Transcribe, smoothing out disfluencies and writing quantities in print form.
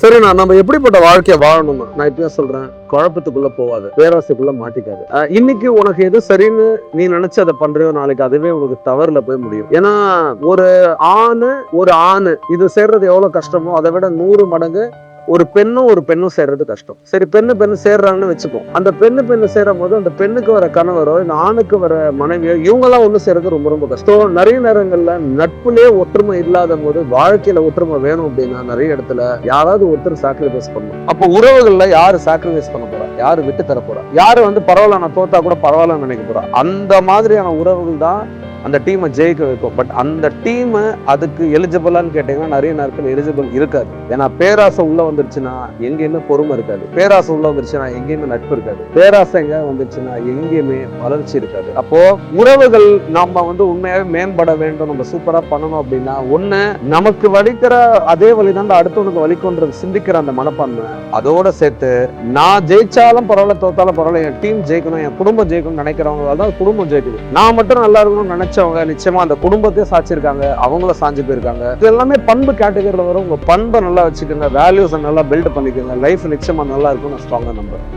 சரி, நம்ம எப்படிப்பட்ட வாழ்க்கையை வாழணும்னு நான் இப்பயும் சொல்றேன். குழப்பத்துக்குள்ள போவாது, பேராசைக்குள்ள மாட்டிக்காது. இன்னைக்கு உனக்கு எது சரின்னு நீ நினைச்சு அதை பண்றியோ, நாளைக்கு அதுவே உனக்கு தவறுல போய் முடியும். ஏன்னா ஒரு ஆணு இது சேர்றது எவ்வளவு கஷ்டமோ அதை விட 100 மடங்கு ஒரு பெண்ணும் சேர்றது கஷ்டம். சரி, பெண்ணு சேர்றாங்கன்னு வச்சுப்போம். அந்த பெண்ணு சேரும் போது அந்த பெண்ணுக்கு வர கணவரோ இந்த ஆணுக்கு வர மனைவியோ இவங்கெல்லாம் ஒண்ணு சேர்றது ரொம்ப ரொம்ப கஷ்டம். நிறைய நேரங்கள்ல நட்புலயே ஒற்றுமை இல்லாத போது வாழ்க்கையில ஒற்றுமை வேணும் அப்படின்னா நிறைய இடத்துல யாராவது ஒருத்தர் சாக்ரிஃபைஸ் பண்ணணும். அப்போ உறவுகள்ல யாரு சாக்ரிஃபைஸ் பண்ண போறா, யாரு விட்டு தர போறா, யாரு பரவாயில்ல நான் தோத்தா கூட பரவாயில்லன்னு நினைக்க போறா, அந்த மாதிரியான உறவுகள் தான் அந்த டீமை ஜெயிக்க வைக்கும். பட் அந்த டீம் அதுக்கு எலிஜிபிளான்னு கேட்டீங்கன்னா நிறைய நேரத்தில் எலிஜிபிள் இருக்காது. ஏன்னா பேராசை உள்ள வந்துருச்சுன்னா எங்கேயுமே பொறுமை இருக்காது, பேராசை உள்ள வந்துருச்சுன்னா எங்கேயுமே நட்பு இருக்காது, பேராசை எங்க வந்துருச்சுன்னா எங்கேயுமே வளர்ச்சி இருக்காது. அப்போ உறவுகள் நம்ம உண்மையாவே மேம்பட வேண்டும், நம்ம சூப்பரா பண்ணணும் அப்படின்னா ஒண்ணு நமக்கு வலிக்கிற அதே வழிதான் அடுத்தவனுக்கு வலிக்கும்ன்றது சிந்திக்கிற அந்த மனப்பான்மை, அதோட சேர்த்து நான் ஜெயிச்சாலும் பரவாயில்ல தோத்தாலும் பரவாயில்ல என் டீம் ஜெயிக்கணும், என் குடும்பம் ஜெயிக்கணும்னு நினைக்கிறவங்க தான் குடும்பம் ஜெயிக்குது. நான் மட்டும் நல்லா இருக்கணும்னு நினைச்சவங்க நிச்சயமா அந்த குடும்பத்தையே சாச்சிருக்காங்க, அவங்கள சாஞ்சு போயிருக்காங்க. இது எல்லாமே பண்பு கேட்டகரியில வரும். உங்க பண்பை நல்லா வச்சுக்கோங்க, வேல்யூஸை நல்லா பில்ட் பண்ணிக்கோங்க, லைஃப் நிச்சயமா நல்லா இருக்கும். நான் ஸ்ட்ராங்கா நம்புறேன்.